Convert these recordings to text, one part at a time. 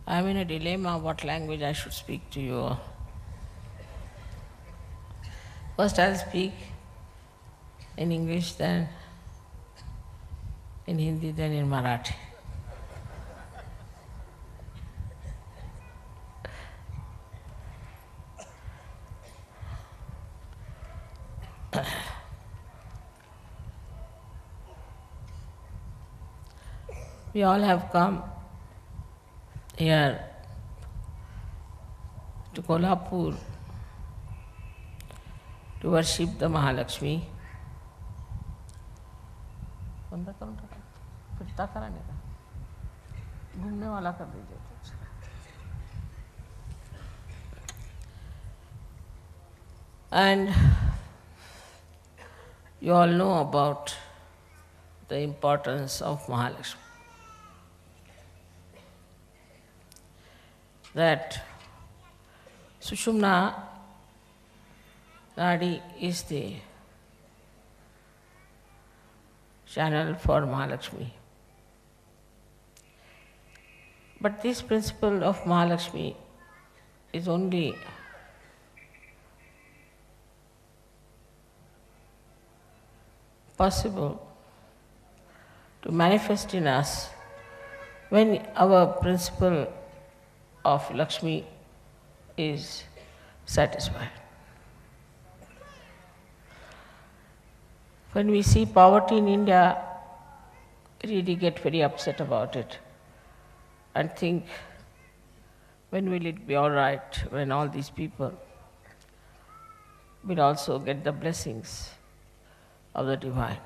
I am in a dilemma what language I should speak to you. First I'll speak in English, then in Hindi, then in Marathi. We all have come here to Kolhapur to worship the Mahalakshmi. बंद करो ना, फिरता कराने का, घूमने वाला कर दीजिए. And you all know about the importance of Mahalakshmi. That Sushumna Nadi is the channel for Mahalakshmi. But this principle of Mahalakshmi is only possible to manifest in us when our principle of Lakshmi is satisfied. When we see poverty in India, we really get very upset about it and think, when will it be all right when all these people will also get the blessings of the divine.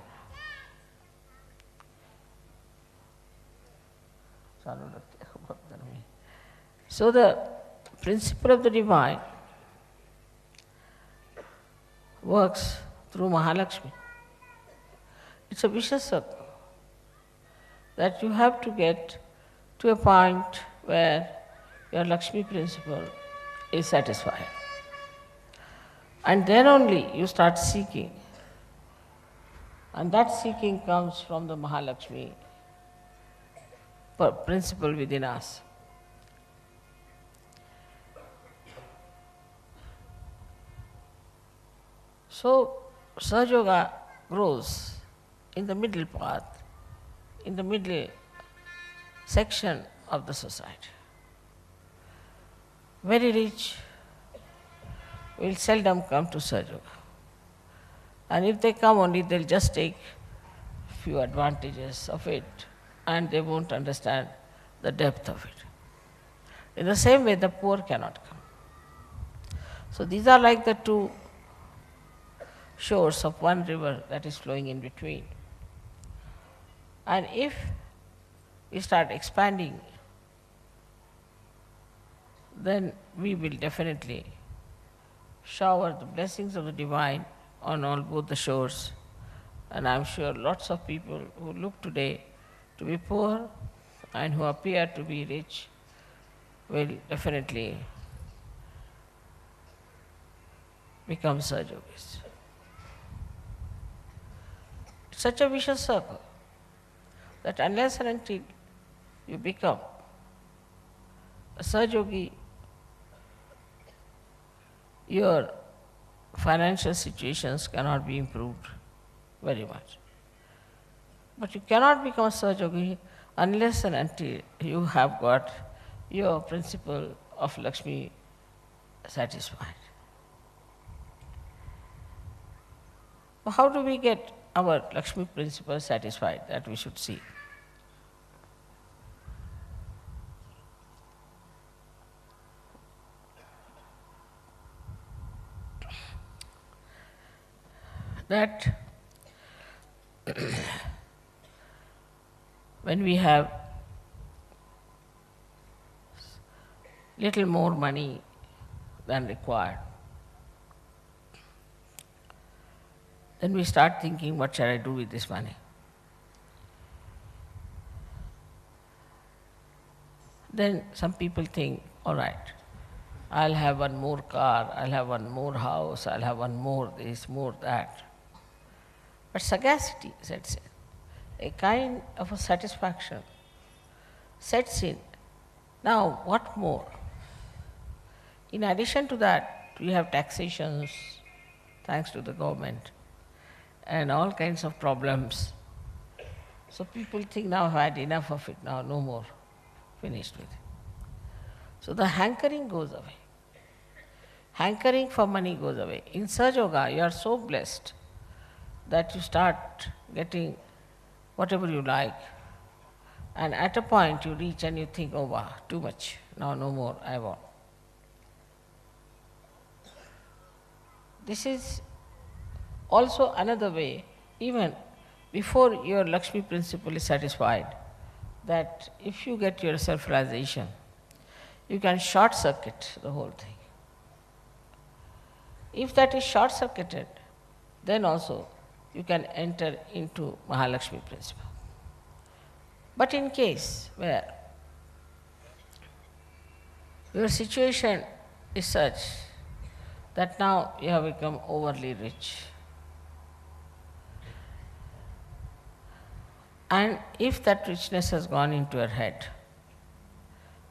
So the principle of the divine works through Mahalakshmi. It's a vicious circle that you have to get to a point where your Lakshmi principle is satisfied. And then only you start seeking. And that seeking comes from the Mahalakshmi principle within us. So, SahajaYoga grows in the middle path, in the middle section of the society. Very rich will seldom come to SahajaYoga. And if they come only, they'll just take few advantages of it and they won't understand the depth of it. In the same way, the poor cannot come. So these are like the two shores of one river that is flowing in between. And if we start expanding, then we will definitely shower the blessings of the divine on all both the shores. And I'm sure lots of people who look today to be poor and who appear to be rich will definitely become SahajaYogis. It's such a vicious circle that unless and until you become a SahajaYogi, your financial situations cannot be improved very much. But you cannot become a SahajaYogi unless and until you have got your principle of Lakshmi satisfied. How do we get our Lakshmi principle satisfied? That we should see. That when we have little more money than required, then we start thinking, what shall I do with this money? Then some people think, all right, I'll have one more car, I'll have one more house, I'll have one more this, more that. But sagacity sets in. A kind of a satisfaction sets in Now, what more? In addition to that, we have taxations, thanks to the government, and all kinds of problems. So people think now I've had enough of it, now no more, finished with it. So the hankering goes away. Hankering for money goes away. In SahajaYoga, you are so blessed that you start getting whatever you like. And at a point you reach and you think, oh wow, too much, now no more, I want. This is also another way, even before your Lakshmi principle is satisfied, that if you get your self-realization, you can short-circuit the whole thing. If that is short-circuited, then also you can enter into Mahalakshmi principle. But in case where your situation is such that now you have become overly rich, and if that richness has gone into your head,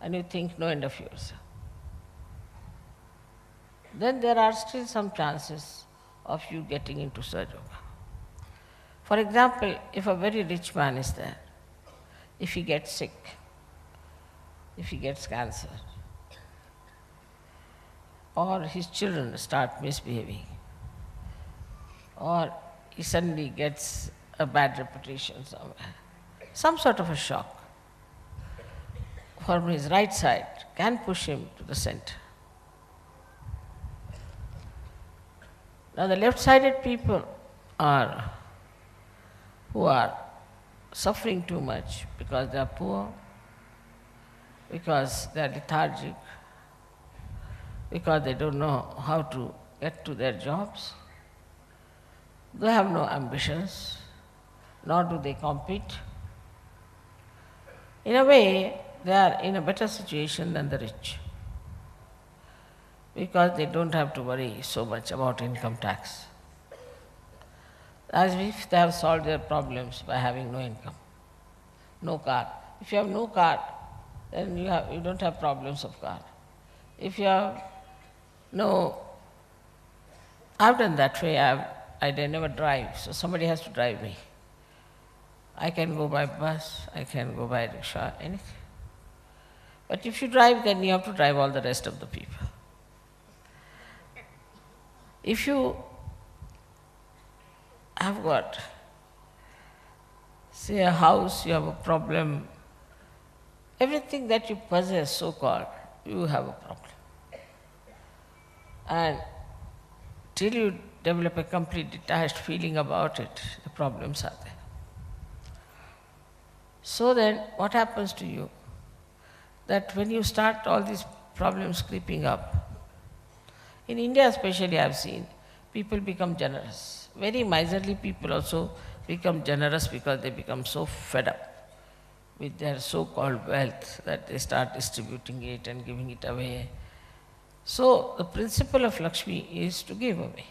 and you think no end of yourself, then there are still some chances of you getting into SahajaYoga. For example, if a very rich man is there, if he gets sick, if he gets cancer, or his children start misbehaving, or he suddenly gets a bad reputation somewhere, some sort of a shock from his right side can push him to the center. Now the left-sided people who are suffering too much because they are poor, because they are lethargic, because they don't know how to get to their jobs. They have no ambitions, nor do they compete. In a way, they are in a better situation than the rich, because they don't have to worry so much about income tax, as if they have solved their problems by having no income, no car. If you have no car, then you don't have problems of car. If you have no, I've done that way, I never drive, so somebody has to drive me. I can go by bus, I can go by rickshaw, anything. But if you drive, then you have to drive all the rest of the people. If you have got, say, a house, you have a problem, everything that you possess, so-called, you have a problem. And till you develop a complete detached feeling about it, the problems are there. So then, what happens to you? That when you start all these problems creeping up, in India especially I have seen, people become generous. Very miserly people also become generous because they become so fed up with their so-called wealth that they start distributing it and giving it away. So the principle of Lakshmi is to give away,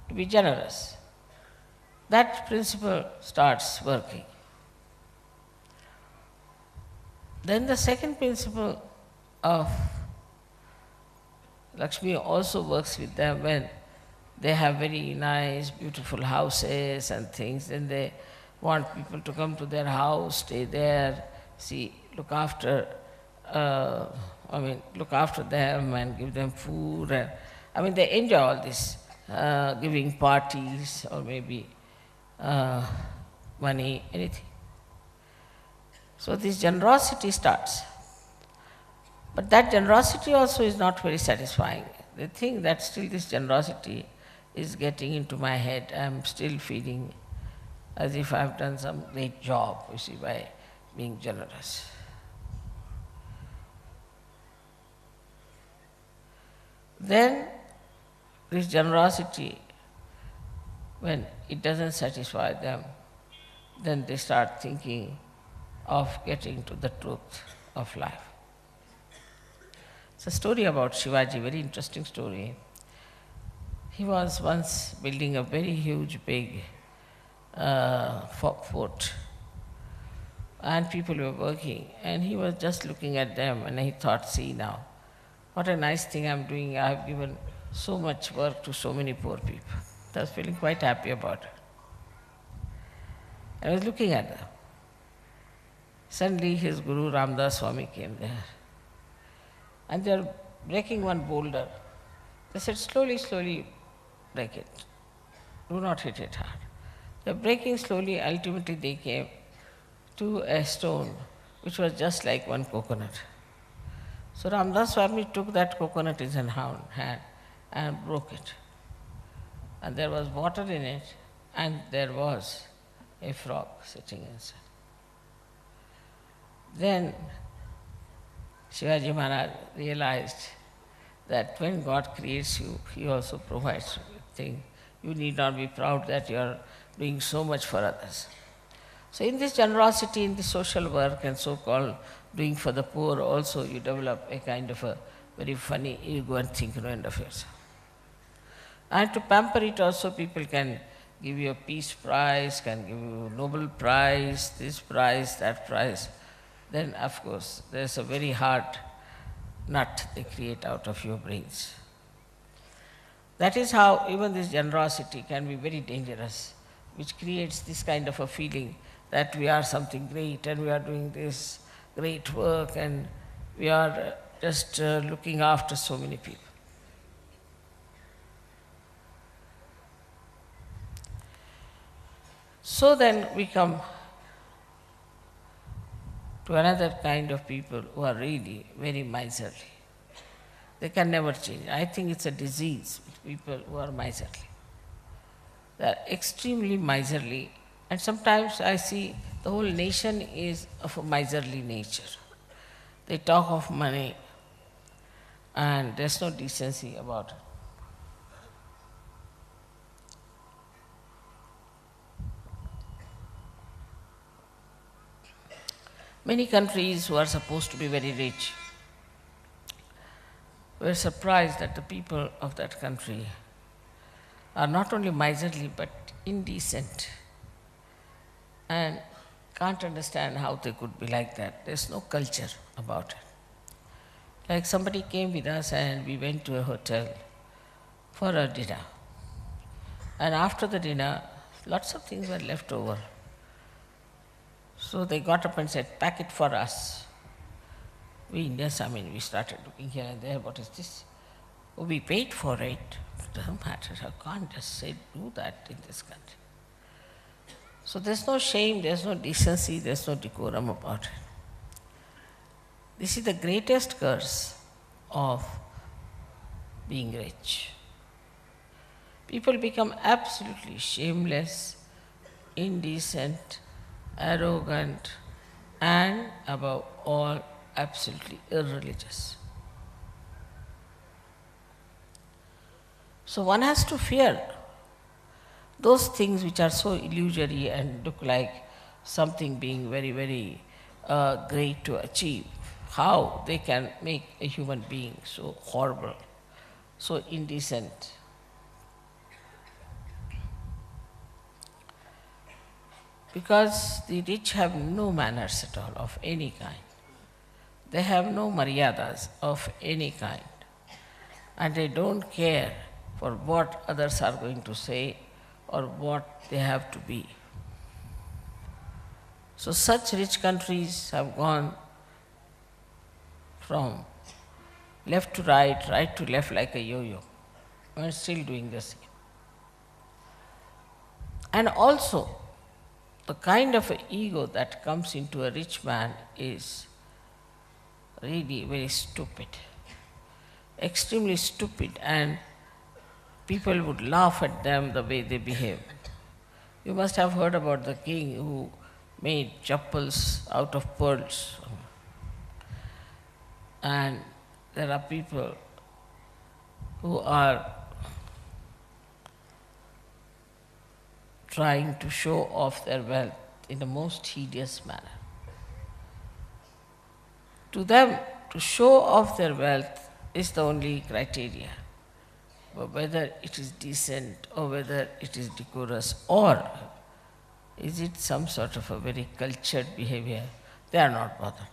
to be generous. That principle starts working. Then the second principle of Lakshmi also works with them when they have very nice, beautiful houses and things. Then they want people to come to their house, stay there, look after them and give them food. And, they enjoy all this, giving parties or maybe money, anything. So this generosity starts. But that generosity also is not very satisfying. They think that still this generosity is getting into my head. I am still feeling as if I have done some great job, by being generous. Then this generosity, when it doesn't satisfy them, then they start thinking of getting to the truth of life. It's a story about Shivaji, very interesting story. He was once building a very huge, big fort. and people were working, and he was just looking at them, and he thought, see now, what a nice thing I'm doing. I have given so much work to so many poor people. I was feeling quite happy about it. I was looking at them. Suddenly his Guru Ramdas Swami came there, and they were breaking one boulder. They said, slowly, slowly break it. Do not hit it hard. They were breaking slowly. Ultimately they came to a stone which was just like one coconut. So Ramdas Swami took that coconut in his hand and broke it. And there was water in it, and there was a frog sitting inside. Then Shivaji Maharaj realized that when God creates you, He also provides things. You need not be proud that you are doing so much for others. So in this generosity, in this social work and so-called doing for the poor also, you develop a kind of a very funny ego and think end of yourself. And to pamper it also, people can give you a peace prize, can give you Nobel Prize, this prize, that prize. Then of course there's a very hard nut they create out of your brains. That is how even this generosity can be very dangerous, which creates this kind of a feeling that we are something great and we are doing this great work and we are just looking after so many people. So then we come to another kind of people who are really very miserly. They can never change. I think it's a disease with people who are miserly. They are extremely miserly, and sometimes I see the whole nation is of a miserly nature. They talk of money and there's no decency about it. Many countries who are supposed to be very rich were surprised that the people of that country are not only miserly but indecent and can't understand how they could be like that. There's no culture about it. Like somebody came with us and we went to a hotel for a dinner. And after the dinner, lots of things were left over. So they got up and said, pack it for us. We Indians, we started looking here and there, what is this? Oh, we paid for it. It doesn't matter, I can't just say do that in this country. So there's no shame, there's no decency, there's no decorum about it. This is the greatest curse of being rich. People become absolutely shameless, indecent, arrogant, and above all, absolutely irreligious. So one has to fear those things which are so illusory and look like something being very, very great to achieve. How they can make a human being so horrible, so indecent. Because the rich have no manners at all of any kind. They have no maryadas of any kind. And they don't care for what others are going to say or what they have to be. So such rich countries have gone from left to right, right to left like a yo-yo. We're still doing the same. And also, the kind of ego that comes into a rich man is really very stupid, extremely stupid, and people would laugh at them the way they behave. You must have heard about the king who made chappals out of pearls. And there are people who are trying to show off their wealth in the most hideous manner. To them, to show off their wealth is the only criteria. But whether it is decent or whether it is decorous or Is it some sort of a very cultured behavior? They are not bothered.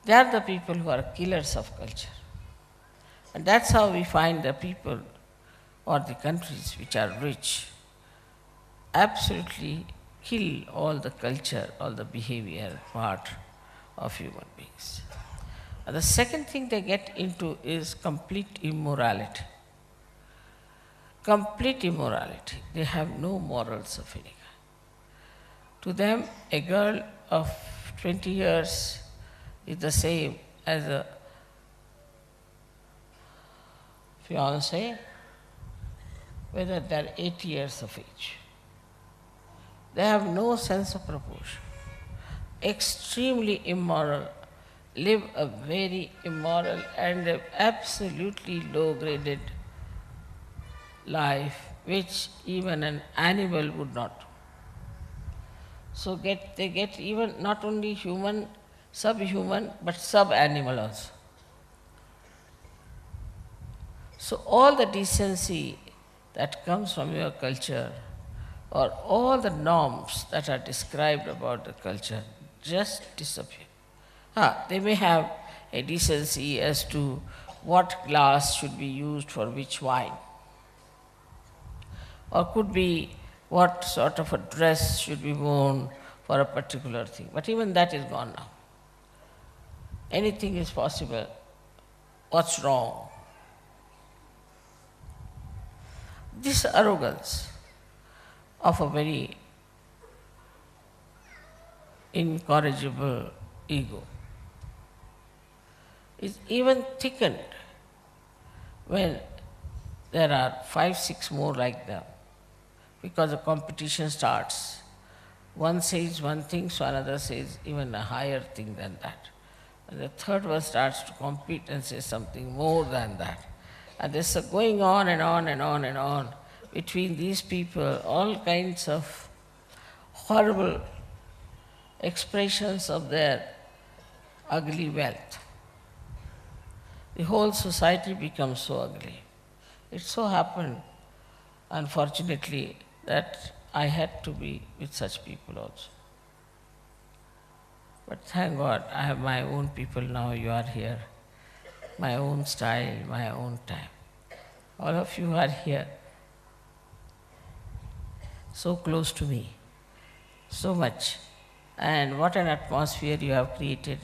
They are the people who are killers of culture. And that's how we find the people or the countries which are rich absolutely kill all the culture, all the behavior part of human beings. And the second thing they get into is complete immorality. Complete immorality. They have no morals of any kind. To them, a girl of 20 years is the same as a fiancé, whether they are 80 years of age. They have no sense of proportion. Extremely immoral, live a very immoral and absolutely low-graded life, which even an animal would not do. So they get even not only human, subhuman, but sub-animal also. So all the decency that comes from your culture, or all the norms that are described about the culture, just disappear. They may have a decency as to what glass should be used for which wine, or could be what sort of a dress should be worn for a particular thing. But even that is gone now. Anything is possible. What's wrong? This arrogance of a very incorrigible ego is even thickened when there are 5, 6 more like them, because the competition starts. One says one thing, so another says even a higher thing than that. And the third one starts to compete and says something more than that. And this is going on and on and on and on between these people, all kinds of horrible expressions of their ugly wealth. The whole society becomes so ugly. It so happened, unfortunately, that I had to be with such people also. But thank God, I have my own people now, you are here. My own style, my own time. All of you are here, so close to me, so much. And what an atmosphere you have created.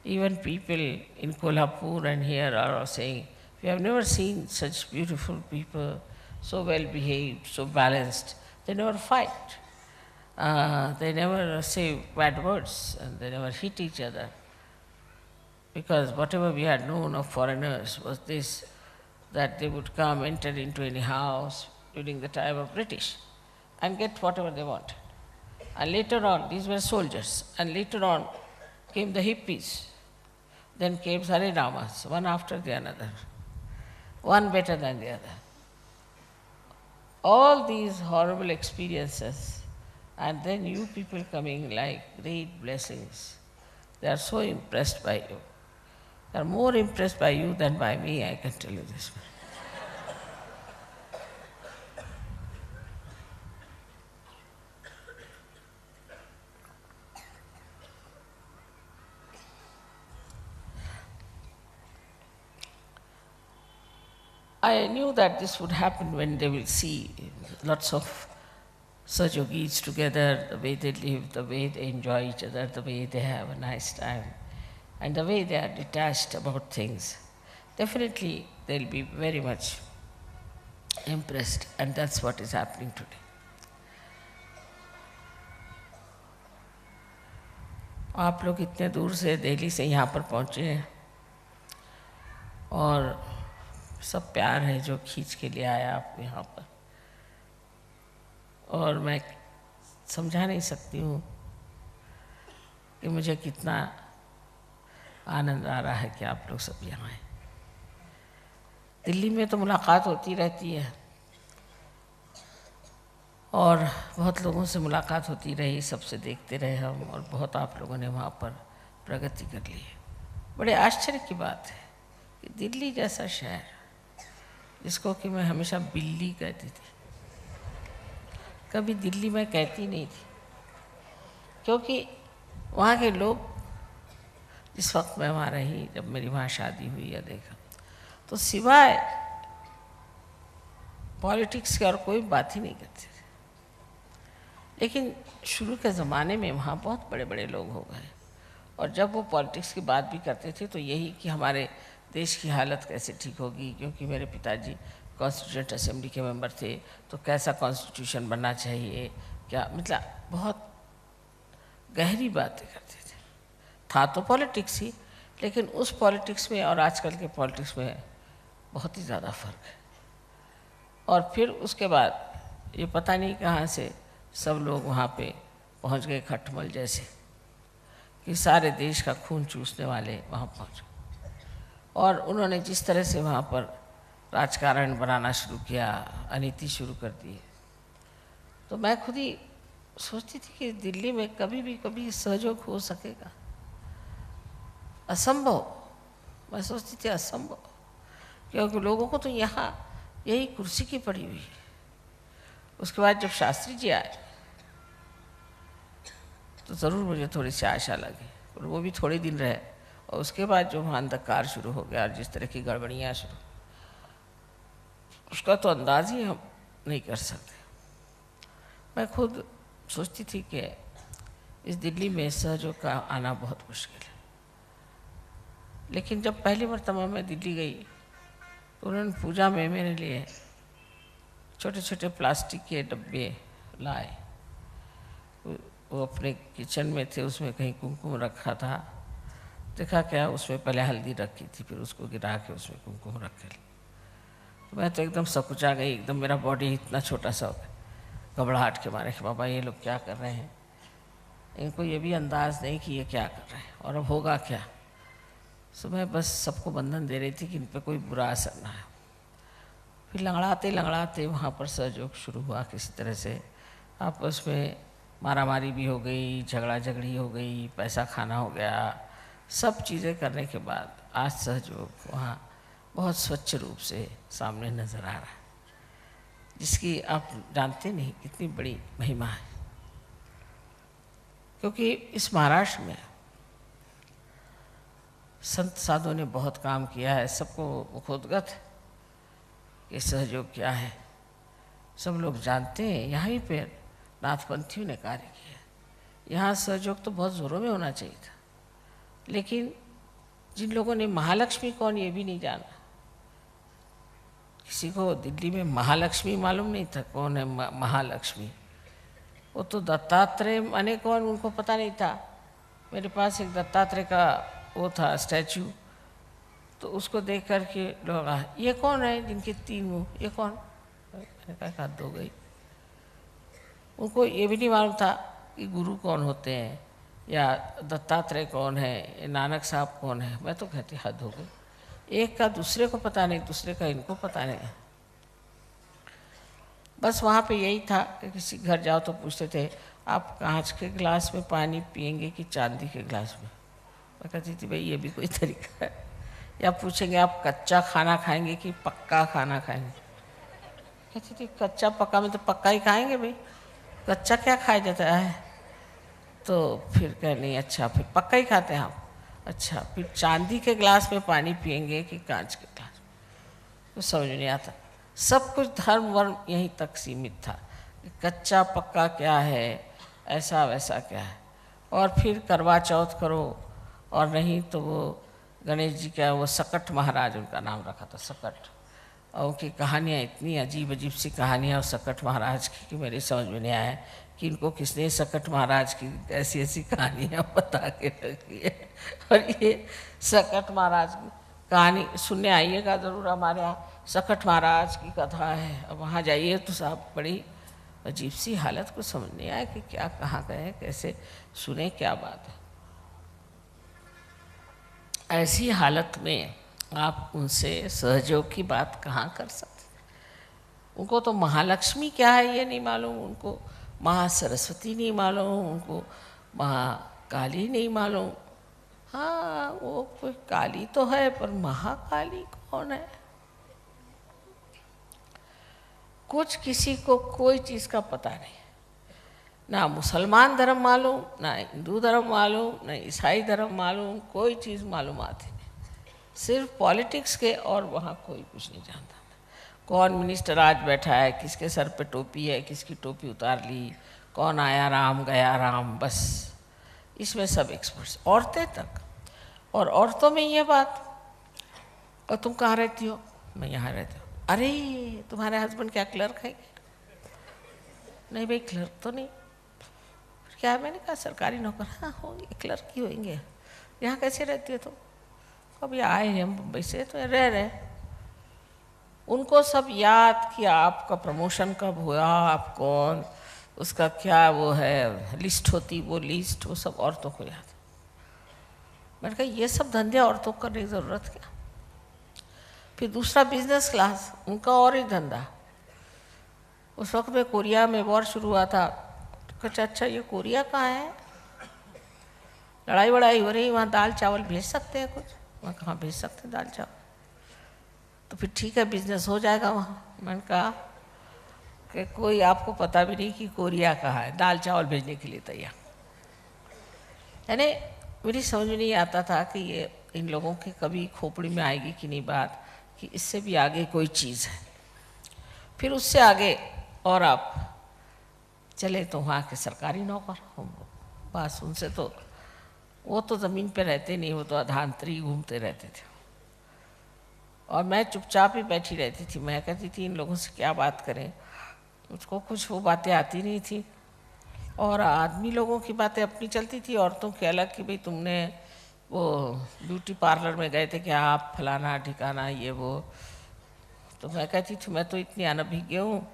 Even people in Kolhapur and here are saying, we have never seen such beautiful people, so well behaved, so balanced. They never fight. They never say bad words, and they never hit each other. Because whatever we had known of foreigners was this, that they would come, enter into any house during the time of British and get whatever they wanted. And later on, these were soldiers, and later on came the hippies. Then came Hare Ramas, one after the other, one better than the other. All these horrible experiences, and then you people coming like great blessings. They are so impressed by you. They are more impressed by you than by me, I can tell you this. I knew that this would happen when they will see lots of SahajaYogis together, the way they live, the way they enjoy each other, the way they have a nice time, and the way they are detached about things. Definitely they'll be very much impressed, and that's what is happening today. आप लोग इतने दूर से दिल्ली से यहाँ पर पहुँचे हैं, और सब प्यार है जो खींच के ले आया आपको यहाँ पर, और मैं समझा नहीं सकती हूँ कि मुझे कितना आनंद आ रहा है कि आप लोग सब यहाँ हैं। दिल्ली में तो मुलाकात होती रहती है, और बहुत लोगों से मुलाकात होती रही, सबसे देखते रहे हम, और बहुत आप लोगों ने वहाँ पर प्रगति कर ली है। बड़े आश्चर्य की बात है कि दिल्ली जैसा शहर, जिसको कि मैं हमेशा बिल्ली कहती थी, कभी दिल्ली में कहती नहीं थी, क्योंकि वहाँ के लोग, जिस वक्त मैं वहाँ रही, जब मेरी वहाँ शादी हुई या देखा, तो सिवाय पॉलिटिक्स के और कोई बात ही नहीं करते थे। लेकिन शुरू के ज़माने में वहाँ बहुत बड़े बड़े लोग हो गए, और जब वो पॉलिटिक्स की बात भी करते थे तो यही कि हमारे देश की हालत कैसे ठीक होगी, क्योंकि मेरे पिताजी कॉन्स्टिट्यूएंट असेंबली के मेंबर थे, तो कैसा कॉन्स्टिट्यूशन बनना चाहिए, क्या, मतलब बहुत गहरी बातें करते थे। था तो पॉलिटिक्स ही, लेकिन उस पॉलिटिक्स में और आजकल के पॉलिटिक्स में बहुत ही ज़्यादा फ़र्क है। और फिर उसके बाद ये पता नहीं कहाँ से सब लोग वहाँ पे पहुँच गए, खटमल जैसे कि सारे देश का खून चूसने वाले वहाँ पहुँच गए, और उन्होंने जिस तरह से वहाँ पर राजकारण बनाना शुरू किया, अनीति शुरू कर दी। तो मैं खुद ही सोचती थी कि दिल्ली में कभी सहयोग हो सकेगा, असंभव। मैं सोचती थी असंभव, क्योंकि लोगों को तो यहाँ यही कुर्सी की पड़ी हुई है। उसके बाद जब शास्त्री जी आए तो ज़रूर मुझे थोड़ी सी आशा लगी, और वो भी थोड़े दिन रहे, और उसके बाद जो वहाँ अंधकार शुरू हो गया और जिस तरह की गड़बड़ियाँ शुरू, उसका तो अंदाज़ ही हम नहीं कर सकते। मैं खुद सोचती थी कि इस दिल्ली में सहयोग का आना बहुत मुश्किल है। लेकिन जब पहली मरतबा मैं दिल्ली गई तो उन्होंने पूजा में मेरे लिए छोटे छोटे प्लास्टिक के डब्बे लाए। वो अपने किचन में थे, उसमें कहीं कुमकुम रखा था, देखा क्या उसमें पहले हल्दी रखी थी, फिर उसको गिरा के उसमें कुमकुम रख ली। तो मैं तो एकदम सकुचा गई, एकदम मेरा बॉडी इतना छोटा सा हो गया, घबराहट के मारे कि बाबा ये लोग क्या कर रहे हैं, इनको ये भी अंदाज़ नहीं कि ये क्या कर रहे हैं और अब होगा क्या। सो मैं बस सबको बंधन दे रही थी कि इन पर कोई बुरा असर ना है। फिर लंगड़ाते लंगड़ाते वहाँ पर सहयोग शुरू हुआ। किसी तरह से आपस में मारामारी भी हो गई, झगड़ा झगड़ी हो गई, पैसा खाना हो गया, सब चीज़ें करने के बाद आज सहयोग वहाँ बहुत स्वच्छ रूप से सामने नज़र आ रहा है, जिसकी आप जानते नहीं कितनी बड़ी महिमा है। क्योंकि इस महाराष्ट्र में संत साधुओं ने बहुत काम किया है, सबको मुखोद्गत है कि सहयोग क्या है, सब लोग जानते हैं। यहाँ ही पे नाथपंथियों ने कार्य किया, यहाँ सहयोग तो बहुत ज़ोरों में होना चाहिए था, लेकिन जिन लोगों ने महालक्ष्मी कौन ये भी नहीं जाना, किसी को दिल्ली में महालक्ष्मी मालूम नहीं था कौन है महालक्ष्मी। वो तो दत्तात्रेय माने कौन उनको पता नहीं था। मेरे पास एक दत्तात्रेय का वो था स्टैचू, तो उसको देख कर के लोग ये कौन है जिनके 3 मुँह, ये कौन, मैंने कहा हाथ धो गई। उनको ये भी नहीं मालूम था कि गुरु कौन होते हैं या दत्तात्रेय कौन है, नानक साहब कौन है। मैं तो कहती हद हो गई, एक का दूसरे को पता नहीं, दूसरे का इनको पता नहीं। बस वहाँ पे यही था कि किसी घर जाओ तो पूछते थे आप कांच के गिलास में पानी पियेंगे कि चांदी के गिलास में। मैं कहती थी भाई ये भी कोई तरीका है। या पूछेंगे आप कच्चा खाना खाएंगे कि पक्का खाना खाएंगे। कहती थी कच्चा पक्का में तो पक्का ही खाएंगे भाई, कच्चा क्या खाया जाता है। तो फिर कह नहीं अच्छा फिर पक्का ही खाते हैं आप। अच्छा फिर चांदी के गिलास में पानी पियेंगे कि कांच के गिलास में, तो समझ नहीं आता। सब कुछ धर्म वर्म यहीं तक सीमित था, कच्चा पक्का क्या है, ऐसा वैसा क्या है। और फिर करवा चौथ करो, और नहीं तो वो गणेश जी का वो सकट महाराज उनका नाम रखा था सकट, और उनकी कहानियाँ इतनी अजीब अजीब सी कहानियाँ और सकट महाराज की कि मेरे समझ में नहीं आया कि इनको किसने सकट महाराज की ऐसी ऐसी कहानियाँ बता के रखी है। और ये सकट महाराज की कहानी सुनने आइएगा ज़रूर, हमारे यहाँ सकट महाराज की कथा है। अब वहाँ जाइए तो साहब बड़ी अजीब सी हालत, को समझ नहीं आया कि क्या कहाँ गए, कैसे सुने, क्या बात है। ऐसी हालत में आप उनसे सहयोग की बात कहाँ कर सकते। उनको तो महालक्ष्मी क्या है ये नहीं मालूम, उनको महासरस्वती नहीं मालूम, उनको महाकाली नहीं मालूम। हाँ वो कोई काली तो है, पर महाकाली कौन है, कुछ किसी को कोई चीज़ का पता नहीं। ना मुसलमान धर्म मालूम, ना हिंदू धर्म मालूम, ना ईसाई धर्म मालूम, कोई चीज़ मालूम आती नहीं। सिर्फ पॉलिटिक्स के, और वहाँ कोई कुछ नहीं जानता। कौन मिनिस्टर आज बैठा है, किसके सर पे टोपी है, किसकी टोपी उतार ली, कौन आया राम गया राम, बस इसमें सब एक्सपर्ट्स, औरतें तक। और औरतों में ये बात, और तुम कहाँ रहती हो, मैं यहाँ रहती हूँ। अरे तुम्हारे हस्बैंड क्या क्लर्क है? नहीं भाई क्लर्क तो नहीं। क्या है? मैंने कहा सरकारी नौकर। हाँ होंगे, क्लर्क ही होंगे। यहाँ कैसे रहती हो तुम? कभी आए हैं हम मुंबई से, तो रह रहे। उनको सब याद कि आपका प्रमोशन कब हुआ, आप कौन, उसका क्या वो है लिस्ट होती, वो लिस्ट, वो सब औरतों को याद। मैंने कहा ये सब धंधे औरतों को करने की ज़रूरत क्या? फिर दूसरा बिजनेस क्लास, उनका और ही धंधा। उस वक्त में कोरिया में वॉर शुरू हुआ था, तो कहा अच्छा ये कोरिया कहाँ है, लड़ाई वड़ाई हो रही, वहाँ दाल चावल भेज सकते हैं कुछ? मैं कहाँ भेज सकते हैं दाल चावल? तो फिर ठीक है बिजनेस हो जाएगा वहाँ। मैंने कहा कि कोई आपको पता भी नहीं कि कोरिया कहाँ है, दाल चावल भेजने के लिए तैयार। यानी मेरी समझ में नहीं आता था कि ये इन लोगों के कभी खोपड़ी में आएगी कि नहीं बात कि इससे भी आगे कोई चीज़ है। फिर उससे आगे और आप चले तो वहाँ के सरकारी नौकर हम, बस उनसे तो वो तो ज़मीन पे रहते नहीं, वो तो अधांतरी घूमते रहते थे। और मैं चुपचाप ही बैठी रहती थी। मैं कहती थी इन लोगों से क्या बात करें, मुझको कुछ वो बातें आती नहीं थी। और आदमी लोगों की बातें अपनी चलती थी, औरतों की अलग, कि भाई तुमने वो ब्यूटी पार्लर में गए थे क्या आप, फलाना ठिकाना ये वो। तो मैं कहती थी मैं तो इतनी अनभिज्ञ हूँ,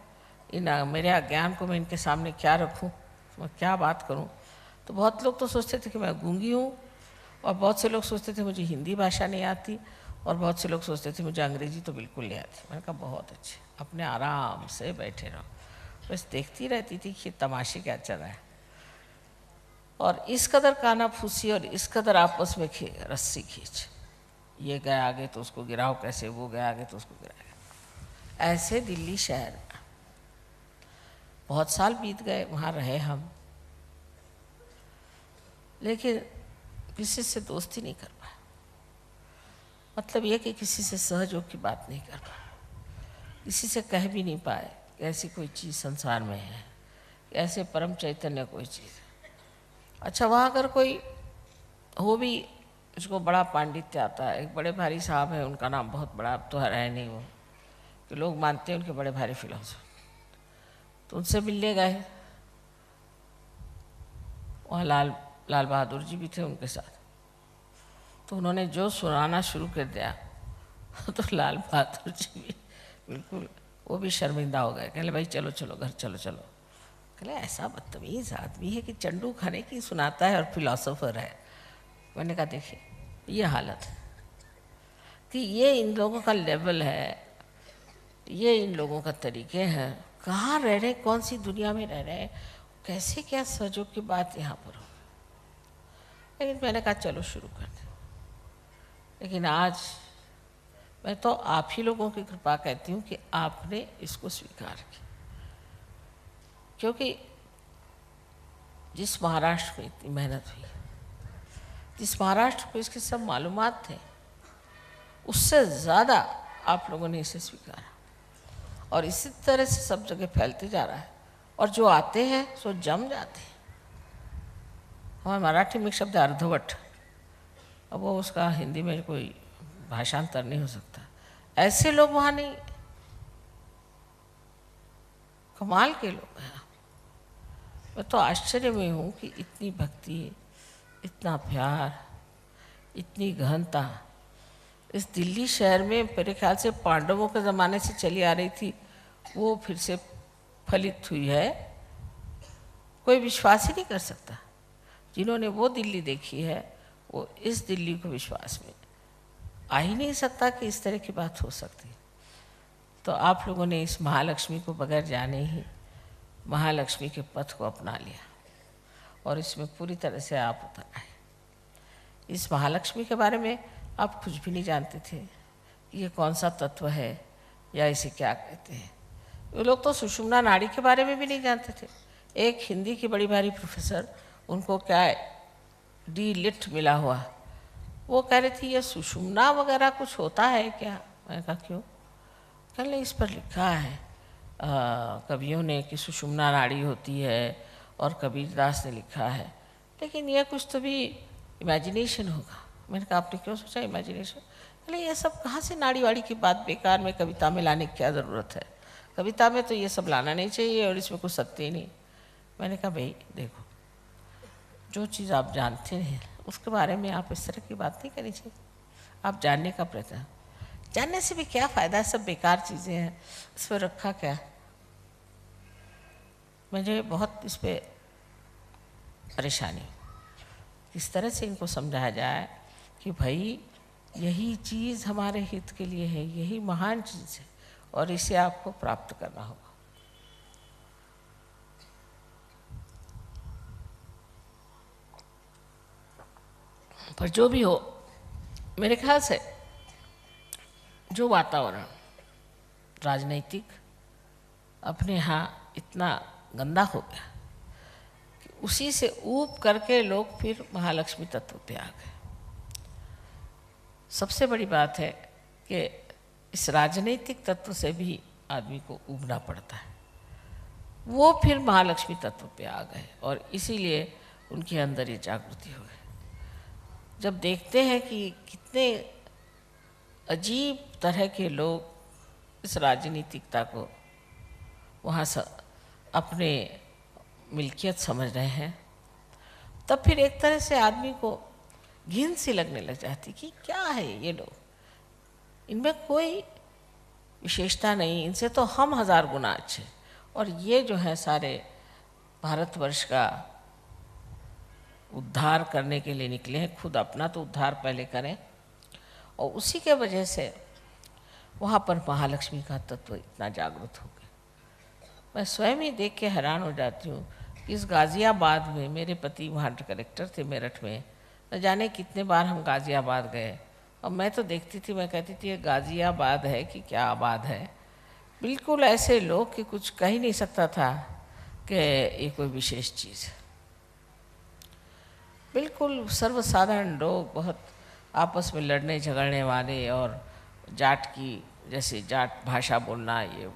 इन मेरे अज्ञान को मैं इनके सामने क्या रखूँ, मैं क्या बात करूँ। तो बहुत लोग तो सोचते थे कि मैं गूंगी हूँ, और बहुत से लोग सोचते थे मुझे हिंदी भाषा नहीं आती, और बहुत से लोग सोचते थे मुझे अंग्रेजी तो बिल्कुल नहीं आती। मैंने कहा बहुत अच्छे, अपने आराम से बैठे रहो। बस देखती रहती थी कि तमाशे क्या चल रहा है। और इस कदर काना फूसी और इस कदर आपस में रस्सी खींच, ये गया आगे तो उसको गिराओ कैसे, वो गया आगे तो उसको गिराएगा। ऐसे दिल्ली शहर में बहुत साल बीत गए, वहाँ रहे हम, लेकिन किसी से दोस्ती नहीं कर पाए। मतलब ये कि किसी से सहयोग की बात नहीं कर पाए, किसी से कह भी नहीं पाए कि ऐसी कोई चीज़ संसार में है, ऐसे परम चैतन्य कोई चीज़ है। अच्छा वहाँ अगर कोई हो भी, उसको बड़ा पांडित्य आता है। एक बड़े भारी साहब हैं, उनका नाम बहुत बड़ा, अब तो है नहीं वो, कि लोग मानते हैं उनके बड़े भारी फिलोसफर। तो उनसे मिलने गए, वहाँ लाल बहादुर जी भी थे उनके साथ। तो उन्होंने जो सुनाना शुरू कर दिया तो लाल बहादुर जी भी बिल्कुल, वो भी शर्मिंदा हो गए। कहले भाई चलो चलो घर चलो चलो। कहले ऐसा बदतमीज़ आदमी है कि चंडू खाने की सुनाता है और फिलोसोफर है। मैंने कहा देखिए ये हालत है कि ये इन लोगों का लेवल है, ये इन लोगों का तरीके हैं, कहाँ रह रहे, कौन सी दुनिया में रह रहे हैं, कैसे क्या सहयोग की बात यहाँ पर हो। लेकिन मैंने कहा चलो शुरू कर दें। लेकिन आज मैं तो आप ही लोगों की कृपा कहती हूँ कि आपने इसको स्वीकार किया, क्योंकि जिस महाराष्ट्र में इतनी मेहनत हुई, जिस महाराष्ट्र को इसके सब मालूमात थे, उससे ज़्यादा आप लोगों ने इसे स्वीकारा, और इसी तरह से सब जगह फैलते जा रहा है। और जो आते हैं सो जम जाते हैं। हमारे मराठी में एक शब्द है अर्धवट, अब वो उसका हिंदी में कोई भाषांतर नहीं हो सकता। ऐसे लोग वहाँ नहीं, कमाल के लोग हैं। मैं तो आश्चर्य में हूँ कि इतनी भक्ति, इतना प्यार, इतनी गहनता इस दिल्ली शहर में मेरे ख्याल से पांडवों के ज़माने से चली आ रही थी, वो फिर से फलित हुई है। कोई विश्वास ही नहीं कर सकता। जिन्होंने वो दिल्ली देखी है वो इस दिल्ली को विश्वास में आ ही नहीं सकता कि इस तरह की बात हो सकती। तो आप लोगों ने इस महालक्ष्मी को बगैर जाने ही महालक्ष्मी के पथ को अपना लिया, और इसमें पूरी तरह से आप उतर आए। इस महालक्ष्मी के बारे में आप कुछ भी नहीं जानते थे कि ये कौन सा तत्व है या इसे क्या कहते हैं। वो लोग तो सुषुम्ना नाड़ी के बारे में भी नहीं जानते थे। एक हिंदी की बड़ी भारी प्रोफेसर, उनको क्या डी लिट मिला हुआ, वो कह रही थी ये सुषुम्ना वगैरह कुछ होता है क्या? मैंने कहा क्यों? कहने इस पर लिखा है कवियों ने कि सुषुम्ना नाड़ी होती है, और कबीरदास ने लिखा है, लेकिन यह कुछ तो भी इमेजिनेशन होगा। मैंने कहा आपने क्यों सोचा इमेजिनेशन? कहले ये सब कहाँ से नाड़ी वाड़ी की बात बेकार में कविता में लाने की क्या ज़रूरत है? कविता में तो ये सब लाना नहीं चाहिए और इसमें कुछ सत्य ही नहीं। मैंने कहा भाई देखो, जो चीज़ आप जानते हैं उसके बारे में आप इस तरह की बात नहीं करनी चाहिए। आप जानने का प्रयत्न, जानने से भी क्या फ़ायदा है, सब बेकार चीज़ें हैं, इस पर रखा क्या? मुझे बहुत इस पर परेशानी, किस तरह से इनको समझाया जाए कि भाई यही चीज़ हमारे हित के लिए है, यही महान चीज़ है और इसे आपको प्राप्त करना होगा। पर जो भी हो, मेरे ख्याल से जो वातावरण राजनीतिक अपने यहाँ इतना गंदा हो गया कि उसी से ऊब करके लोग फिर महालक्ष्मी तत्व पे आ गए। सबसे बड़ी बात है कि इस राजनीतिक तत्व से भी आदमी को ऊबना पड़ता है, वो फिर महालक्ष्मी तत्व पे आ गए और इसीलिए उनके अंदर ये जागृति हो गई। जब देखते हैं कि कितने अजीब तरह के लोग इस राजनीतिकता को वहाँ से अपने मिल्कियत समझ रहे हैं, तब फिर एक तरह से आदमी को घिन सी लगने लग जाती कि क्या है ये लोग, इनमें कोई विशेषता नहीं, इनसे तो हम 1000 गुना अच्छे, और ये जो है सारे भारतवर्ष का उद्धार करने के लिए निकले हैं, खुद अपना तो उद्धार पहले करें। और उसी के वजह से वहाँ पर महालक्ष्मी का तत्व इतना जागृत हो गया। मैं स्वयं ही देख के हैरान हो जाती हूँ कि इस गाज़ियाबाद में, मेरे पति वहाँ कलेक्टर थे मेरठ में, न जाने कितने बार हम गाज़ियाबाद गए, और मैं तो देखती थी, मैं कहती थी ये गाज़ियाबाद है कि क्या आबाद है। बिल्कुल ऐसे लोग कि कुछ कह ही नहीं सकता था कि ये कोई विशेष चीज़ है। बिल्कुल सर्वसाधारण लोग, बहुत आपस में लड़ने झगड़ने वाले, और जाट की जैसे जाट भाषा बोलना ये वो,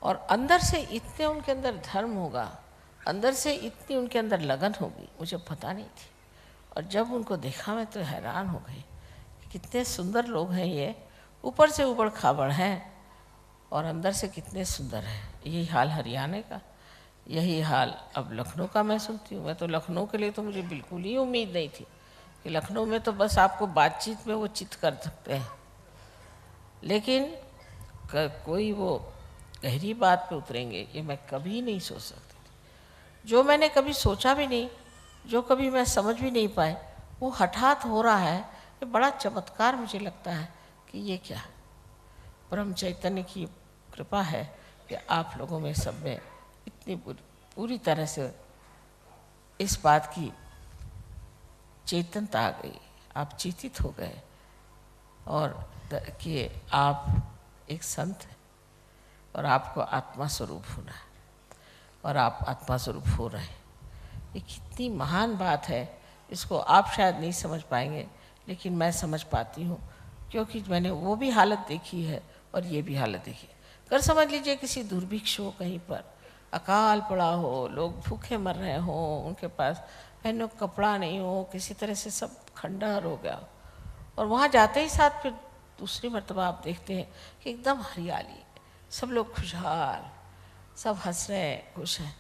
और अंदर से इतने उनके अंदर धर्म होगा, अंदर से इतनी उनके अंदर लगन होगी, मुझे पता नहीं थी। और जब उनको देखा मैं तो हैरान हो गई कि कितने सुंदर लोग हैं ये, ऊपर से ऊबड़ खाबड़ हैं और अंदर से कितने सुंदर हैं। यही हाल हरियाणा का, यही हाल अब लखनऊ का मैं सुनती हूँ। मैं तो लखनऊ के लिए तो मुझे बिल्कुल ही उम्मीद नहीं थी कि लखनऊ में तो बस आपको बातचीत में वो चित कर सकते हैं, लेकिन कोई वो गहरी बात पे उतरेंगे ये मैं कभी नहीं सोच सकती थी। जो मैंने कभी सोचा भी नहीं, जो कभी मैं समझ भी नहीं पाए, वो हठात हो रहा है। ये बड़ा चमत्कार मुझे लगता है कि ये क्या परम चैतन्य की कृपा है कि आप लोगों में सब में इतनी पूरी तरह से इस बात की चेतनता आ गई, आप चेतित हो गए और कि आप एक संत हैं और आपको आत्मा स्वरूप होना है और आप आत्मा स्वरूप हो रहे हैं। ये कितनी महान बात है, इसको आप शायद नहीं समझ पाएंगे, लेकिन मैं समझ पाती हूँ, क्योंकि मैंने वो भी हालत देखी है और ये भी हालत देखी है। कर समझ लीजिए किसी दुर्भिक्ष हो, कहीं पर अकाल पड़ा हो, लोग भूखे मर रहे हों, उनके पास पहनने को कपड़ा नहीं हो, किसी तरह से सब खंडहर हो गया, और वहाँ जाते ही साथ फिर दूसरी मर्तबा आप देखते हैं कि एकदम हरियाली, सब लोग खुशहाल, सब हंस रहे हैं, खुश हैं,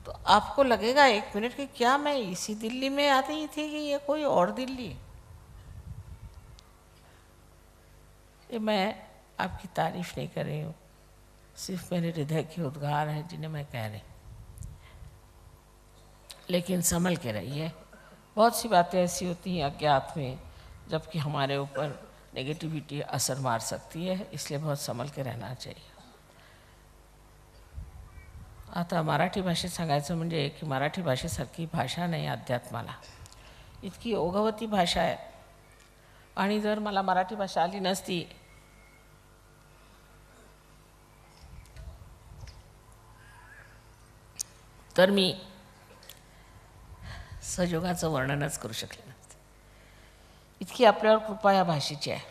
तो आपको लगेगा एक मिनट कि क्या मैं इसी दिल्ली में आती थी कि ये कोई और दिल्ली है। ये मैं आपकी तारीफ नहीं कर रही हूँ, सिर्फ मेरे हृदय के उद्गार हैं जिन्हें मैं कह रही। लेकिन संभल के रहिए, बहुत सी बातें ऐसी होती हैं अज्ञात में जबकि हमारे ऊपर नेगेटिविटी असर मार सकती है, इसलिए बहुत संभल के रहना चाहिए। आता मराठी भाषेत सांगायचं म्हणजे की मराठी भाषेसारखी भाषा नाही अध्यात्माला, इतकी ओघवती भाषा आहे, आणि जर मला मराठी भाषा आली नसती तर मी सहजयोगाचं वर्णनच करू शकले नसते. इतकी आपल्यावर कृपा या भाषेची आहे.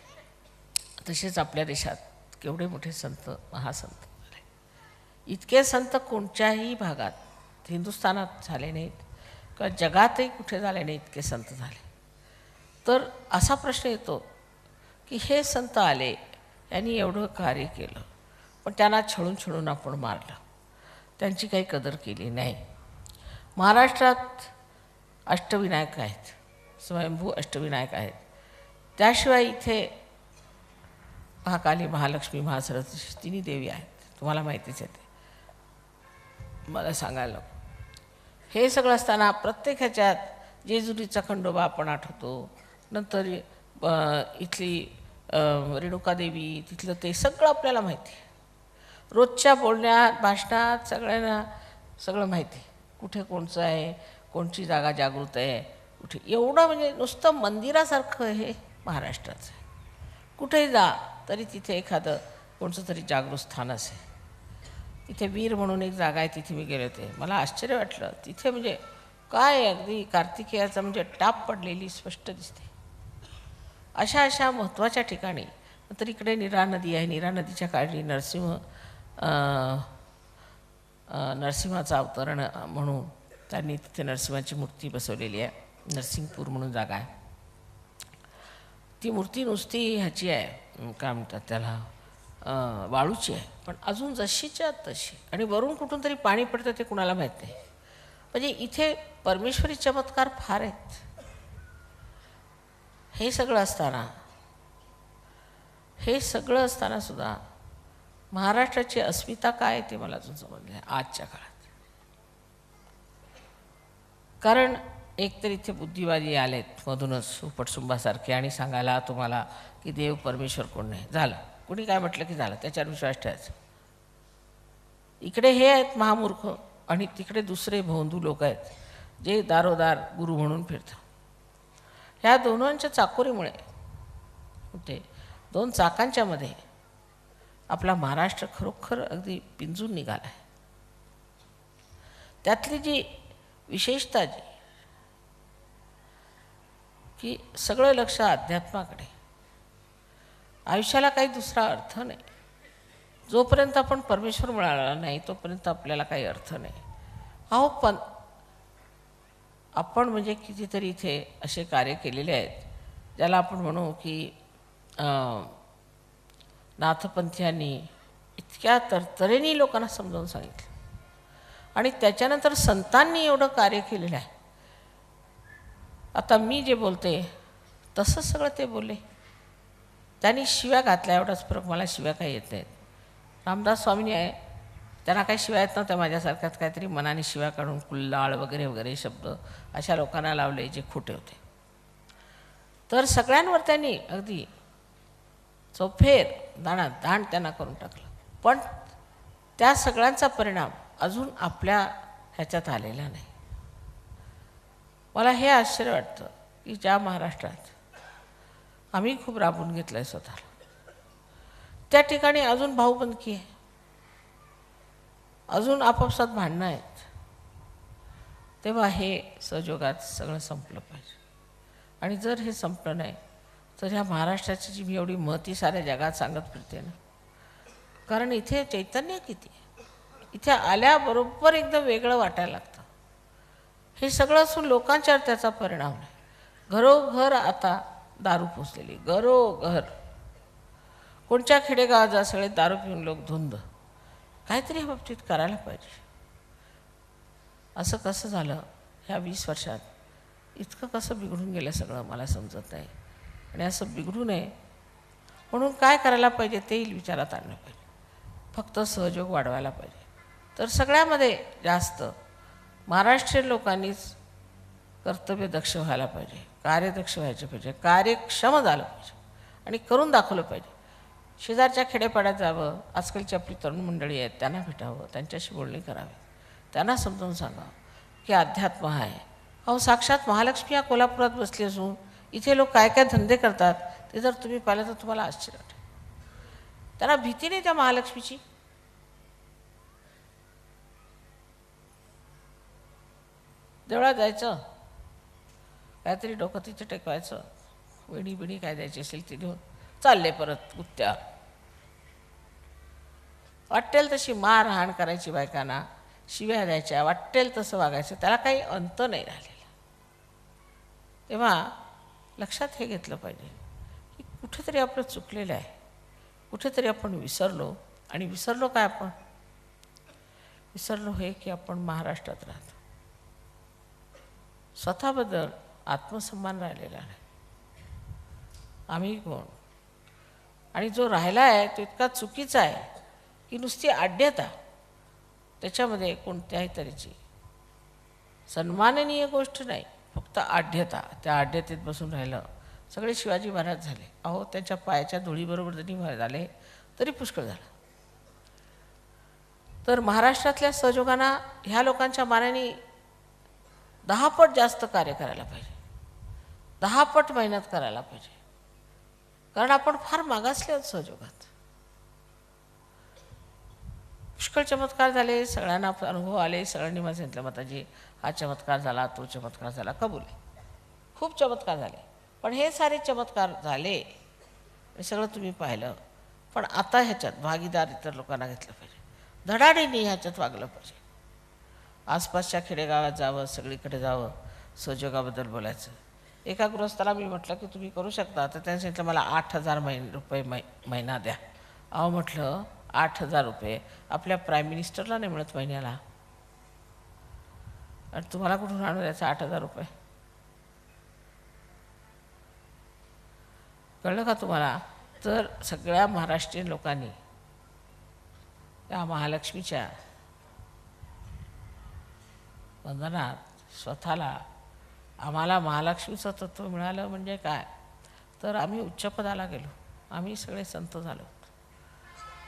तसेच आपल्या देशात केवढे मोठे संत, महासंत झाले. इतके संत कोणत्याही भागात, हिंदुस्थानात झाले नाहीत किंवा जगातही कुठे झाले नाही इतके संत झाले. तर असा प्रश्न येतो की हे संत आले, यांनी एवढं कार्य केलं, पण त्यांना छळून छळून आपण मारलं, त्यांची काही कदर केली नाही. महाराष्ट्रात अष्टविनायक आहेत, स्वयंभू अष्टविनायक आहेत. त्याशिवाय इथे महाकाली, महालक्ष्मी, महासरस्वती तिन्ही देवी आहेत. तुम्हाला माहितीच आहे ते, मला सांगायला. हे सगळं असताना प्रत्येक ह्याच्यात जेजुरीचा खंडोबा आपण आठवतो, नंतर इथली रेणुकादेवी, तिथलं ते सगळं आपल्याला माहिती आहे. रोजच्या बोलण्यात, भाषणात सगळ्यांना सगळं माहिती, कुठे कोणचं आहे, कोणची जागा जागृत आहे, कुठे. एवढं म्हणजे नुसतं मंदिरासारखं हे महाराष्ट्राचं आहे. कुठेही जा तरी तिथे एखादं कोणतं तरी जागृत स्थान असेल. तिथे वीर म्हणून एक जागा आहे, तिथे मी गेले होते. मला आश्चर्य वाटलं. तिथे म्हणजे काय अगदी कार्तिकेयाचं म्हणजे टाप पडलेली स्पष्ट दिसते. अशा अशा महत्त्वाच्या ठिकाणी. नंतर इकडे नीरा नदी आहे. नीरा नदीच्या काळजी नरसिंहाचं अवतरण म्हणून त्यांनी तिथे नरसिंहाची मूर्ती बसवलेली आहे. नरसिंगपूर म्हणून जागा आहे. ती मूर्ती नुसती ह्याची आहे, काय म्हणतात त्याला, वाळूची आहे, पण अजून जशीच्या तशी. आणि वरून कुठून तरी पाणी पडतं ते कुणाला माहीत नाही. म्हणजे इथे परमेश्वरी चमत्कार फार आहेत. हे सगळं असताना सुद्धा महाराष्ट्राची अस्मिता काय ते मला अजून समजलं आहे आजच्या काळात. कारण एकतर इथे बुद्धिवादी आलेत मधूनच उपटसुंबासारखे आणि सांगायला तुम्हाला की देव परमेश्वर कोण नाही. झालं, कुणी काय म्हटलं की झालं, त्याच्यावर विश्वास ठेवायचा. इकडे हे आहेत महामूर्ख आणि तिकडे दुसरे भोंदू लोक आहेत जे दारोदार गुरु म्हणून फिरतात. ह्या दोघांच्या चाकोरीमुळे ते दोन चाकांच्या मध्ये आपला महाराष्ट्र खरोखर अगदी पिंजून निघाला आहे. त्यातली जी विशेषता जी की सगळं लक्ष अध्यात्माकडे. आयुष्याला काही दुसरा अर्थ नाही. जोपर्यंत आपण परमेश्वर मिळाला नाही तोपर्यंत आपल्याला काही अर्थ नाही. अहो पण आपण म्हणजे कितीतरी इथे असे कार्य केलेले आहेत ज्याला आपण म्हणू की नाथपंथीयांनी इतक्या तरतरेने लोकांना समजावून सांगितलं. आणि त्याच्यानंतर संतांनी एवढं कार्य केलेलं आहे. आता मी जे बोलते तसंच सगळं ते बोलले. त्यांनी शिव्या घातल्या, एवढाच फरक. मला शिव्या काही येत नाहीत. रामदास स्वामींनी आहे, त्यांना काही शिव्या येत नव्हत्या. माझ्यासारख्यात काहीतरी मनाने शिव्या काढून कुल्लाळ वगैरे वगैरे शब्द अशा लोकांना लावले जे खोटे होते. तर सगळ्यांवर त्यांनी अगदी चौफेर दाण त्यांना करून टाकलं. पण त्या सगळ्यांचा परिणाम अजून आपल्या ह्याच्यात आलेला नाही. मला हे आश्चर्य वाटतं की ज्या महाराष्ट्रात आम्ही खूप राबून घेतलं आहे स्वतःला, त्या ठिकाणी अजून भाऊबंदकी आहे, अजून आपापसात भांडणं आहेत. तेव्हा हे सहजयोगात सगळं संपलं पाहिजे. आणि जर हे संपलं नाही तर ह्या महाराष्ट्राची जी मी एवढी महती साऱ्या जगात सांगत फिरते ना, कारण इथे चैतन्य किती आहे. इथे आल्याबरोबर एकदम वेगळं वाटायला लागतं. हे सगळं असून लोकांच्यावर त्याचा परिणाम नाही. घरोघर आता दारू पोचलेली, घरोघर. कोणत्या खेडेगावात जा सगळे दारू पिऊन लोक धुंद. काहीतरी ह्या बाबतीत करायला पाहिजे. असं कसं झालं ह्या 20 वर्षात? इतकं कसं बिघडून गेलं सगळं मला समजत नाही. आणि असं बिघडू नये म्हणून काय करायला पाहिजे तेही विचारात आणलं पाहिजे. फक्त सहयोग वाढवायला पाहिजे. तर सगळ्यामध्ये जास्त महाराष्ट्रीयन लोकांनीच कर्तव्यदक्ष व्हायला पाहिजे, कार्यदक्ष व्हायचे पाहिजे, कार्यक्षम झालं पाहिजे आणि करून दाखवलं पाहिजे. शेजारच्या खेडेपाड्यात जावं. आजकालची आपली तरुण मंडळी आहेत त्यांना भेटावं, त्यांच्याशी बोलणी करावी, त्यांना समजावून सांगावं की अध्यात्म आहे. अहो साक्षात महालक्ष्मी या कोल्हापुरात बसली असून इथे लोक काय काय धंदे करतात ते जर तुम्ही पाहिलं तर तुम्हाला आश्चर्य वाटेल. त्यांना भीती नाही त्या महालक्ष्मीची. देवळात जायचं, काहीतरी डोकं तिथे टेकवायचं, वेणी बिणी काय द्यायची असेल ती देऊन चालले परत गुत्त्या. वाटेल तशी मारहाण करायची बायकांना, शिव्या द्यायच्या, वाटेल तसं वागायचं, त्याला काही अंत नाही राहिलेला. तेव्हा लक्षात हे घेतलं पाहिजे की कुठेतरी आपलं चुकलेलं आहे, कुठेतरी आपण विसरलो. आणि विसरलो काय आपण? विसरलो हे की आपण महाराष्ट्रात राहतो. स्वतःबद्दल आत्मसन्मान राहिलेला नाही. आम्ही कोण? आणि जो राहिला आहे तो इतका चुकीचा आहे की नुसती आढ्यता, त्याच्यामध्ये कोणत्याही तऱ्हेची सन्माननीय गोष्ट नाही, फक्त आढ्यता. त्या आढ्यतेत बसून राहिलं. सगळे शिवाजी महाराज झाले. अहो, त्यांच्या पायाच्या धुळीबरोबर जरी झाले तरी पुष्कळ झालं. तर महाराष्ट्रातल्या सहयोगांना ह्या लोकांच्या मानाने 10 पट जास्त कार्य करायला पाहिजे, 10 पट मेहनत करायला पाहिजे. कारण आपण फार मागासले आहोत सहयोगात. पुष्कळ चमत्कार झाले, सगळ्यांना अनुभव आले, सगळ्यांनी मला सांगितलं माताजी हा चमत्कार झाला, तो चमत्कार झाला. कबूल आहे, खूप चमत्कार झाले. पण हे सारे चमत्कार झाले हे सगळं तुम्ही पाहिलं. पण आता ह्याच्यात भागीदार इतर लोकांना घेतलं पाहिजे, धडाडीने ह्याच्यात वागलं पाहिजे. आसपासच्या खेडेगावात जावं, सगळीकडे जावं, सहयोगाबद्दल बोलायचं. एका गृहस्थाला मी म्हटलं की तुम्ही करू शकता, तर त्याने सांगितलं मला 8,000 रुपये महिना द्या. अहो म्हटलं 8,000 रुपये आपल्या प्राईम मिनिस्टरला नाही मिळत महिन्याला, आणि तुम्हाला कुठून आणून द्यायचं 8,000 रुपये? कळलं का तुम्हाला? तर सगळ्या महाराष्ट्रीयन लोकांनी त्या महालक्ष्मीच्या वंदनात स्वतःला, आम्हाला महालक्ष्मीचं तत्त्व मिळालं म्हणजे काय, तर आम्ही उच्चपदाला गेलो, आम्ही सगळे संत झालो.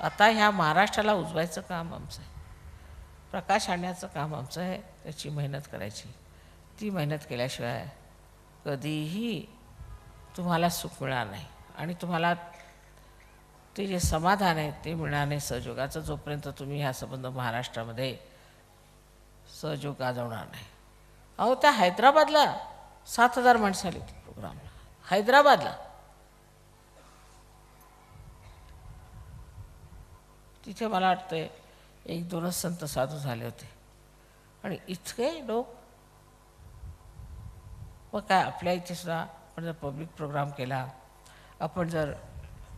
आता ह्या महाराष्ट्राला उजवायचं काम आमचं आहे, प्रकाश आणण्याचं काम आमचं आहे. त्याची मेहनत करायची. ती मेहनत केल्याशिवाय कधीही तुम्हाला सुख मिळणार नाही. आणि तुम्हाला ते जे समाधान आहे ते मिळणार नाही सहयोगाचं, जोपर्यंत तुम्ही ह्या संबंध महाराष्ट्रामध्ये सहयोग गाजवणार नाही. अहो, त्या हैदराबादला 7,000 माणसं आली होती प्रोग्रामला. हैदराबादला तिथे मला वाटतं 1-2च संत साधू झाले होते. आणि इतके लोक. मग काय, आपल्या इथे सुद्धा आपण जर पब्लिक प्रोग्राम केला, आपण जर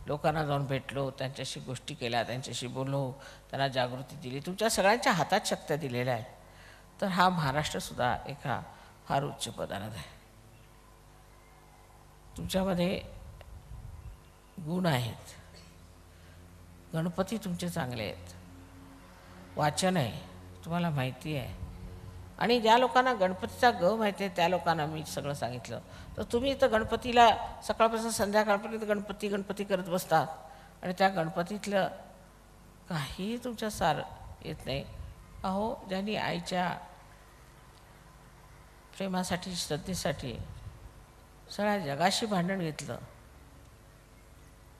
लोकांना जाऊन भेटलो, त्यांच्याशी गोष्टी केल्या, त्यांच्याशी बोललो, त्यांना जागृती दिली, तुमच्या सगळ्यांच्या हातात शक्त्या दिलेल्या आहेत, तर हा महाराष्ट्रसुद्धा एका फार उच्च पदावर आहे. तुमच्यामध्ये गुण आहेत, गणपती तुमचे चांगले आहेत, वाचन आहे, तुम्हाला माहिती आहे. आणि ज्या लोकांना गणपतीचा ग माहिती आहे त्या लोकांना मी सगळं सांगितलं. तर तुम्ही तर गणपतीला सकाळपासून संध्याकाळपर्यंत गणपती गणपती करत बसतात आणि त्या गणपतीतलं काहीही तुमच्या सार येत नाही. अहो, ज्यांनी आईच्या प्रेमासाठी, श्रद्धेसाठी सगळ्या जगाशी भांडण घेतलं,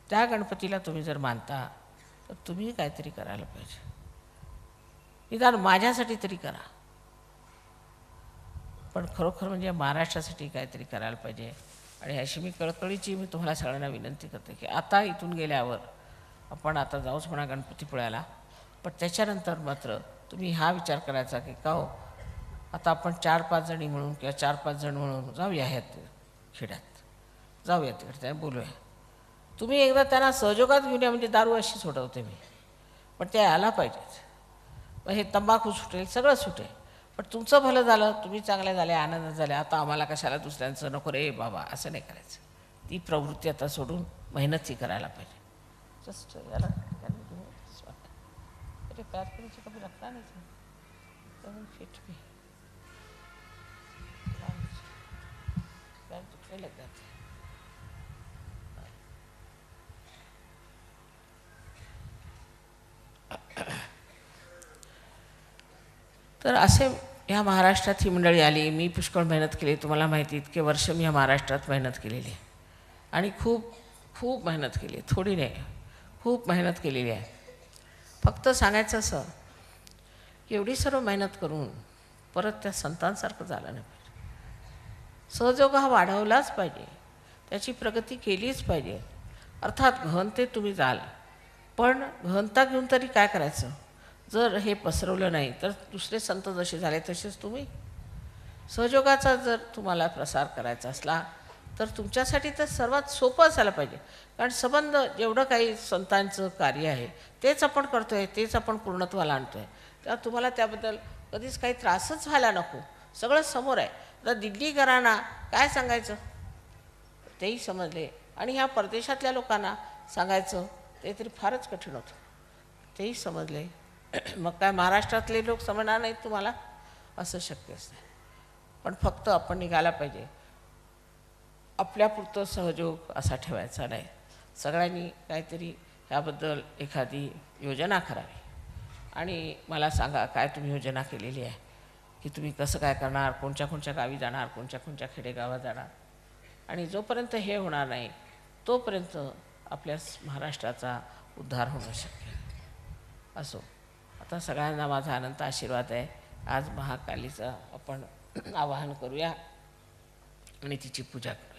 त्या गणपतीला तुम्ही जर मानता तर तुम्ही काहीतरी करायला पाहिजे. निदान माझ्यासाठी तरी करा, पण खरोखर म्हणजे महाराष्ट्रासाठी काहीतरी करायला पाहिजे. आणि अशी मी कळकळीची मी तुम्हाला सगळ्यांना विनंती करते की आता इथून गेल्यावर आपण आता जाऊच म्हणा गणपतीपुळ्याला, पण त्याच्यानंतर मात्र तुम्ही हा विचार करायचा की का हो, आता आपण 4-5 जणी म्हणून किंवा 4-5 जण म्हणून जाऊया ह्यात खेड्यात, जाऊया तिकडे त्या बोलूया. तुम्ही एकदा त्यांना सहयोगात घेऊन या, म्हणजे दारू अशी सोडवते मी, पण ते आला पाहिजेत. मग हे तंबाखू सुटेल, सगळं सुटेल, पण तुमचं भलं झालं, तुम्ही चांगले झाले, आनंद झाले. आता आम्हाला कशाला दुसऱ्यांचं नको रे बाबा, असं नाही करायचं. ती प्रवृत्ती आता सोडून मेहनतही करायला पाहिजे. जस्ट याला अरे प्यार करने से कभी लगता नहीं था, फिट भी पैर दुखने लग जाते. तर असे ह्या महाराष्ट्रात ही मंडळी आली. मी पुष्कळ मेहनत केली, तुम्हाला माहिती, इतके वर्ष मी ह्या महाराष्ट्रात मेहनत केलेली आहे आणि खूप खूप मेहनत केली आहे, थोडी नाही, खूप मेहनत केलेली आहे. फक्त सांगायचं असं की एवढी सर्व मेहनत करून परत त्या संतांसारखं झालं नाही पाहिजे. सहजयोग हा वाढवलाच पाहिजे, त्याची प्रगती केलीच पाहिजे. अर्थात गहनतेत तुम्ही जाल, पण गहनता घेऊन तरी काय करायचं? जर हे पसरवलं नाही तर दुसरे संत जसे झाले तसेच तुम्ही. सहयोगाचा जर तुम्हाला प्रसार करायचा असला तर तुमच्यासाठी तर सर्वात सोपं असायला पाहिजे. कारण संबंध जेवढं काही संतांचं कार्य आहे तेच आपण करतो आहे, तेच आपण पूर्णत्वाला आणतो आहे. तेव्हा तुम्हाला त्याबद्दल कधीच काही त्रासच व्हायला नको. सगळं समोर आहे. आता दिल्लीकरांना काय सांगायचं तेही समजले, आणि ह्या परदेशातल्या लोकांना सांगायचं ते तरी फारच कठीण होतं, तेही समजले. मग काय महाराष्ट्रातले लोक समजणार नाहीत तुम्हाला? असं शक्यच नाही. पण फक्त आपण निघायला पाहिजे. आपल्यापुरतं सहयोग असा ठेवायचा नाही. सगळ्यांनी काहीतरी ह्याबद्दल एखादी योजना करावी. आणि मला सांगा काय तुम्ही योजना केलेली आहे की तुम्ही कसं काय करणार, कोणत्या कोणत्या गावी जाणार, कोणत्या कोणत्या खेडेगावात जाणार. आणि जोपर्यंत हे होणार नाही तोपर्यंत आपल्या महाराष्ट्राचा उद्धार होणं शक्य नाही. असो, आता सगळ्यांना माझा अनंत आशीर्वाद आहे. आज महाकालीचं आपण आवाहन करूया आणि तिची पूजा करू.